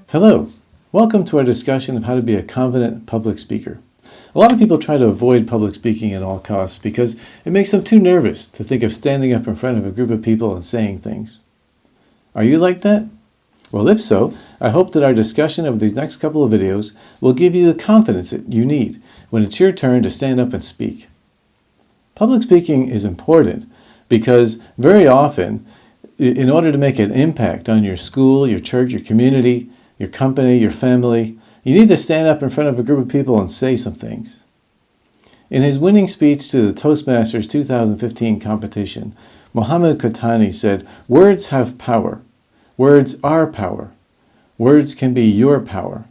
Hello, welcome to our discussion of how to be a confident public speaker. A lot of people try to avoid public speaking at all costs because it makes them too nervous to think of standing up in front of a group of people and saying things. Are you like that? Well, if so, I hope that our discussion of these next couple of videos will give you the confidence that you need when it's your turn to stand up and speak. Public speaking is important because very often, in order to make an impact on your school, your church, your community, your company, your family, you need to stand up in front of a group of people and say some things. In his winning speech to the Toastmasters 2015 competition, Mohammed Kotani said, "Words have power. Words are power. Words can be your power."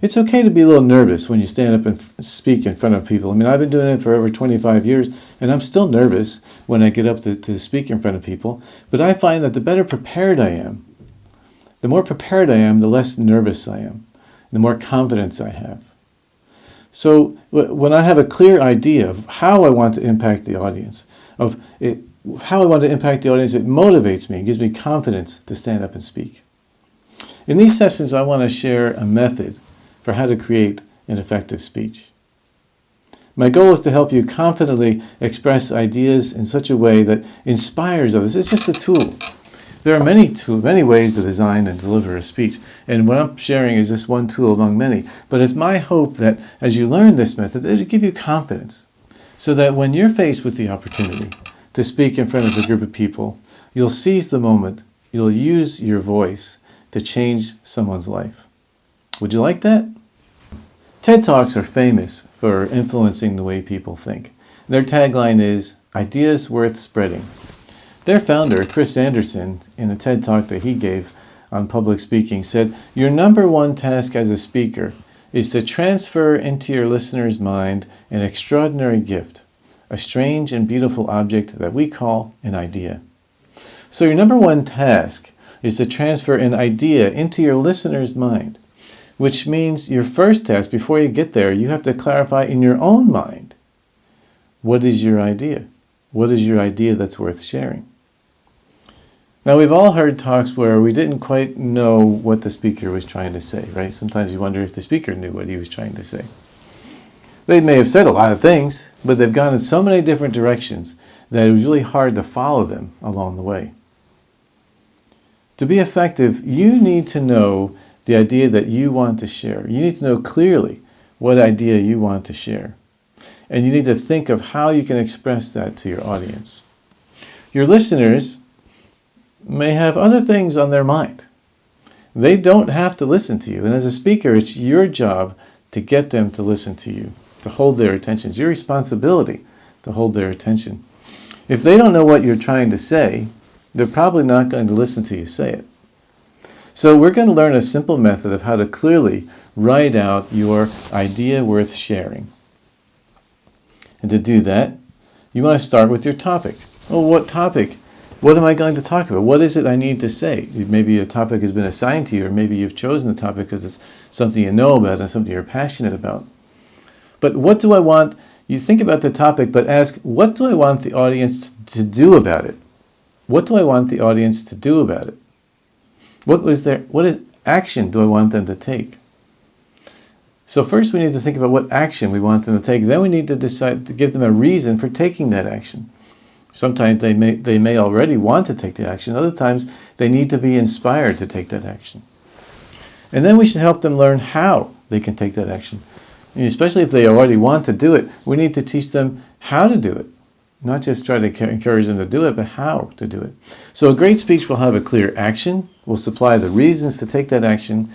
It's okay to be a little nervous when you stand up and speak in front of people. I mean, I've been doing it for over 25 years, and I'm still nervous when I get up to speak in front of people. But I find that the better prepared I am, the more prepared I am, the less nervous I am, the more confidence I have. So when I have a clear idea of how I want to impact the audience, it motivates me, it gives me confidence to stand up and speak. In these sessions, I want to share a method for how to create an effective speech. My goal is to help you confidently express ideas in such a way that inspires others. It's just a tool. There are many ways to design and deliver a speech, and what I'm sharing is just one tool among many. But it's my hope that as you learn this method, it'll give you confidence, so that when you're faced with the opportunity to speak in front of a group of people, you'll seize the moment, you'll use your voice to change someone's life. Would you like that? TED Talks are famous for influencing the way people think. Their tagline is, "Ideas worth spreading." Their founder, Chris Anderson, in a TED Talk that he gave on public speaking, said, "Your number one task as a speaker is to transfer into your listener's mind an extraordinary gift, a strange and beautiful object that we call an idea." So your number one task is to transfer an idea into your listener's mind, which means your first task, before you get there, you have to clarify in your own mind, what is your idea? What is your idea that's worth sharing? Now, we've all heard talks where we didn't quite know what the speaker was trying to say, right? Sometimes you wonder if the speaker knew what he was trying to say. They may have said a lot of things, but they've gone in so many different directions that it was really hard to follow them along the way. To be effective, you need to know the idea that you want to share. You need to know clearly what idea you want to share. And you need to think of how you can express that to your audience. Your listeners may have other things on their mind. They don't have to listen to you. And as a speaker, it's your job to get them to listen to you, to hold their attention. It's your responsibility to hold their attention. If they don't know what you're trying to say, they're probably not going to listen to you say it. So we're going to learn a simple method of how to clearly write out your idea worth sharing. And to do that, you want to start with your topic. Oh, what topic? What am I going to talk about? What is it I need to say? Maybe a topic has been assigned to you, or maybe you've chosen the topic because it's something you know about and something you're passionate about. But what do I want? You think about the topic, but ask, what do I want the audience to do about it? What do I want the audience to do about it? What action do I want them to take? So first we need to think about what action we want them to take. Then we need to decide to give them a reason for taking that action. Sometimes they may already want to take the action. Other times they need to be inspired to take that action. And then we should help them learn how they can take that action. And especially if they already want to do it, we need to teach them how to do it. Not just try to encourage them to do it, but how to do it. So a great speech will have a clear action, will supply the reasons to take that action,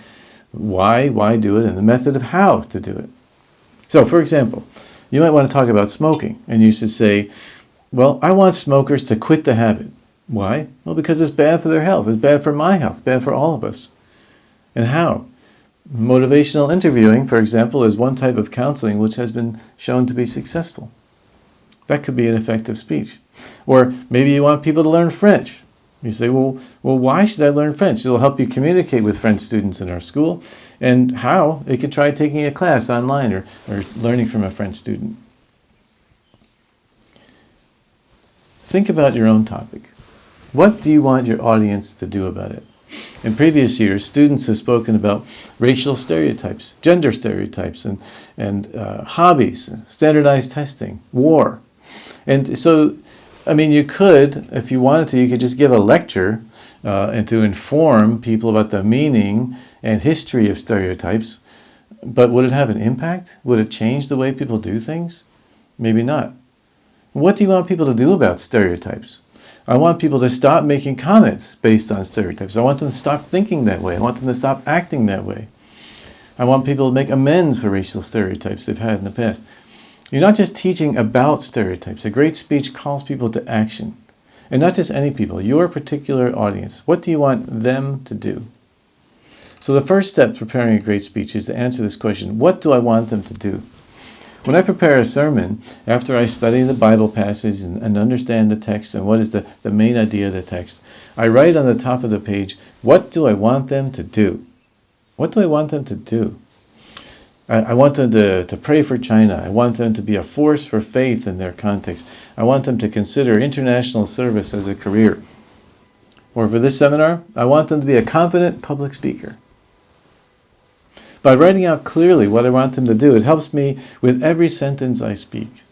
why do it, and the method of how to do it. So for example, you might want to talk about smoking, and you should say, well, I want smokers to quit the habit. Why? Well, because it's bad for their health, it's bad for my health, bad for all of us. And how? Motivational interviewing, for example, is one type of counseling which has been shown to be successful. That could be an effective speech. Or maybe you want people to learn French. You say, well, why should I learn French? It'll help you communicate with French students in our school. And how? You could try taking a class online or learning from a French student. think about your own topic. What do you want your audience to do about it? In previous years, students have spoken about racial stereotypes, gender stereotypes, and hobbies, standardized testing, war. And so, I mean, you could, if you wanted to, you could just give a lecture and to inform people about the meaning and history of stereotypes. But would it have an impact? Would it change the way people do things? Maybe not. What do you want people to do about stereotypes? I want people to stop making comments based on stereotypes. I want them to stop thinking that way. I want them to stop acting that way. I want people to make amends for racial stereotypes they've had in the past. You're not just teaching about stereotypes. A great speech calls people to action. And not just any people, your particular audience. What do you want them to do? So the first step preparing a great speech is to answer this question, what do I want them to do? When I prepare a sermon, after I study the Bible passage and understand the text and what is the main idea of the text, I write on the top of the page, what do I want them to do? What do I want them to do? I want them to pray for China. I want them to be a force for faith in their context. I want them to consider international service as a career. Or for this seminar, I want them to be a confident public speaker. By writing out clearly what I want them to do, it helps me with every sentence I speak.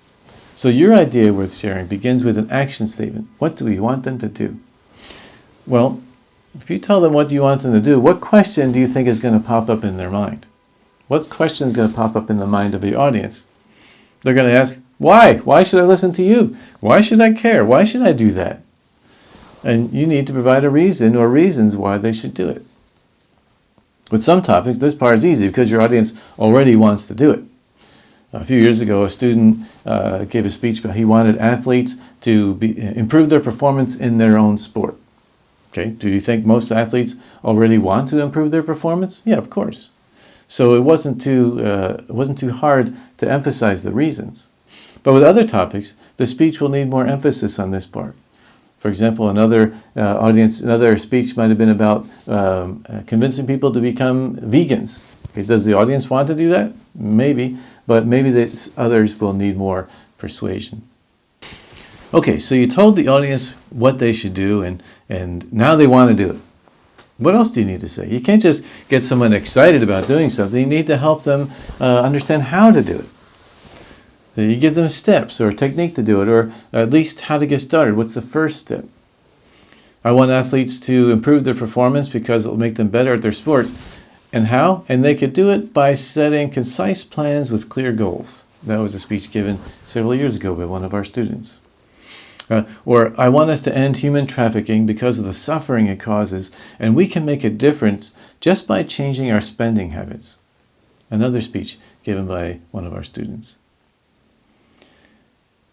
So your idea worth sharing begins with an action statement. What do we want them to do? Well, if you tell them what you want them to do, what question do you think is going to pop up in their mind? What question is going to pop up in the mind of your audience? They're going to ask, why? Why should I listen to you? Why should I care? Why should I do that? And you need to provide a reason or reasons why they should do it. With some topics, this part is easy because your audience already wants to do it. A few years ago, a student gave a speech about he wanted athletes to improve their performance in their own sport. Okay, do you think most athletes already want to improve their performance? Yeah, of course. So it wasn't too hard to emphasize the reasons. But with other topics, the speech will need more emphasis on this part. For example, another speech might have been about convincing people to become vegans. Okay, does the audience want to do that? Maybe, but maybe others will need more persuasion. Okay, so you told the audience what they should do, and now they want to do it. What else do you need to say? You can't just get someone excited about doing something. You need to help them understand how to do it. You give them steps or a technique to do it, or at least how to get started. What's the first step? I want athletes to improve their performance because it will make them better at their sports. And how? And they could do it by setting concise plans with clear goals. That was a speech given several years ago by one of our students. Or I want us to end human trafficking because of the suffering it causes, and we can make a difference just by changing our spending habits. Another speech given by one of our students.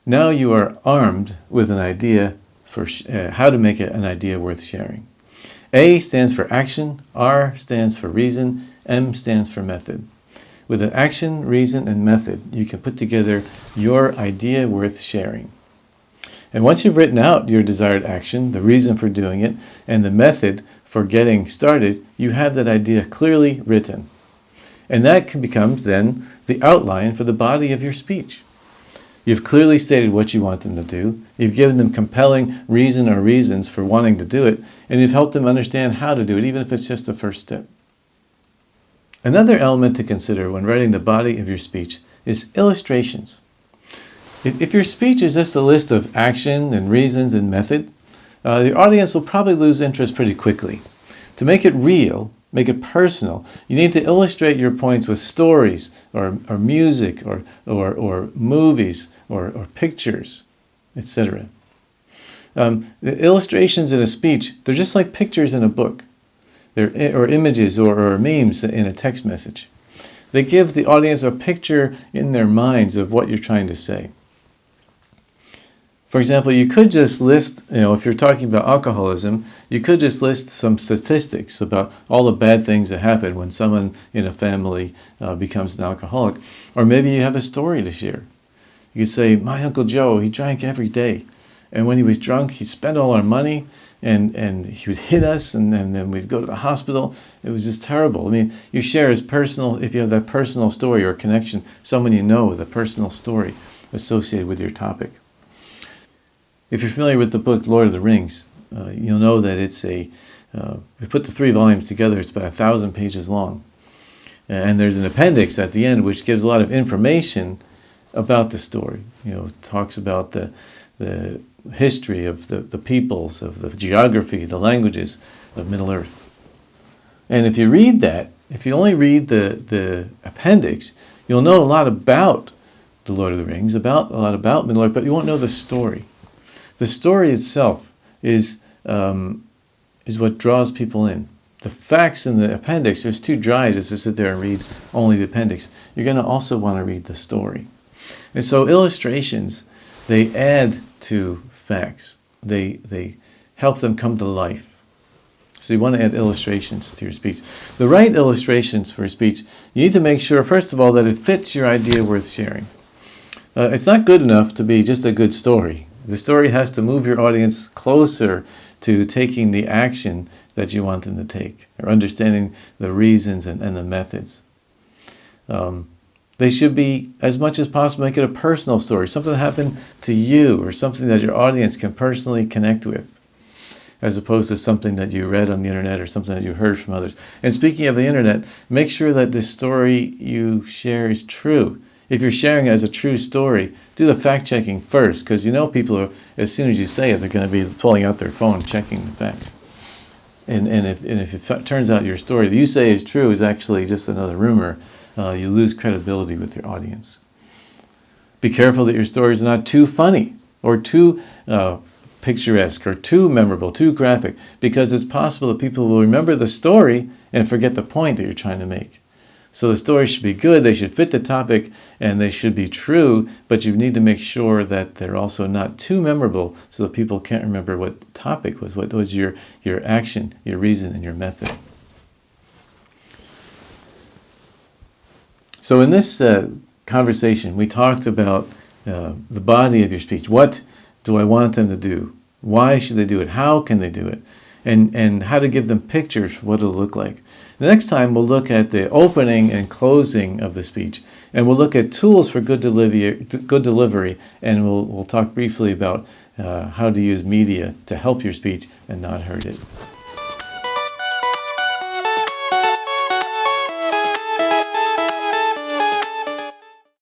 Now you are armed with an idea for how to make an idea worth sharing. A stands for action, R stands for reason, M stands for method. With an action, reason, and method, you can put together your idea worth sharing. And once you've written out your desired action, the reason for doing it, and the method for getting started, you have that idea clearly written. And that becomes then the outline for the body of your speech. You've clearly stated what you want them to do, you've given them compelling reason or reasons for wanting to do it, and you've helped them understand how to do it, even if it's just the first step. Another element to consider when writing the body of your speech is illustrations. If your speech is just a list of action and reasons and method, the audience will probably lose interest pretty quickly. To make it real, make it personal, you need to illustrate your points with stories or music or movies or pictures, etc. The illustrations in a speech, they're just like pictures in a book, or images or memes in a text message. They give the audience a picture in their minds of what you're trying to say. For example, you could just list, if you're talking about alcoholism, you could just list some statistics about all the bad things that happen when someone in a family becomes an alcoholic. Or maybe you have a story to share. You could say, my Uncle Joe, he drank every day. And when he was drunk, he'd spend all our money and he would hit us and then we'd go to the hospital. It was just terrible. I mean, you share his personal, if you have that personal story or connection, someone you know with a personal story associated with your topic. If you're familiar with the book Lord of the Rings, you'll know that it's if you put the 3 volumes together, it's about 1,000 pages long. And there's an appendix at the end which gives a lot of information about the story. It talks about the history of the peoples, of the geography, the languages of Middle-earth. And if you read that, if you only read the appendix, you'll know a lot about the Lord of the Rings, a lot about Middle-earth, but you won't know the story. The story itself is what draws people in. The facts in the appendix is too dry just to sit there and read only the appendix. You're going to also want to read the story. And so illustrations, they add to facts. They help them come to life. So you want to add illustrations to your speech. The right illustrations for a speech, you need to make sure, first of all, that it fits your idea worth sharing. It's not good enough to be just a good story. The story has to move your audience closer to taking the action that you want them to take, or understanding the reasons and the methods. They should be, as much as possible, make it a personal story, something that happened to you, or something that your audience can personally connect with, as opposed to something that you read on the internet or something that you heard from others. And speaking of the internet, make sure that the story you share is true. If you're sharing it as a true story, do the fact-checking first, because people are, as soon as you say it, they're going to be pulling out their phone, checking the facts. And if it turns out your story that you say is true is actually just another rumor, you lose credibility with your audience. Be careful that your stories are not too funny or too picturesque or too memorable, too graphic, because it's possible that people will remember the story and forget the point that you're trying to make. So the story should be good, they should fit the topic, and they should be true, but you need to make sure that they're also not too memorable so that people can't remember what the topic was, what was your action, your reason, and your method. So in this conversation, we talked about the body of your speech. What do I want them to do? Why should they do it? How can they do it? And how to give them pictures of what it'll look like. The next time we'll look at the opening and closing of the speech, and we'll look at tools for good delivery, and we'll talk briefly about how to use media to help your speech and not hurt it.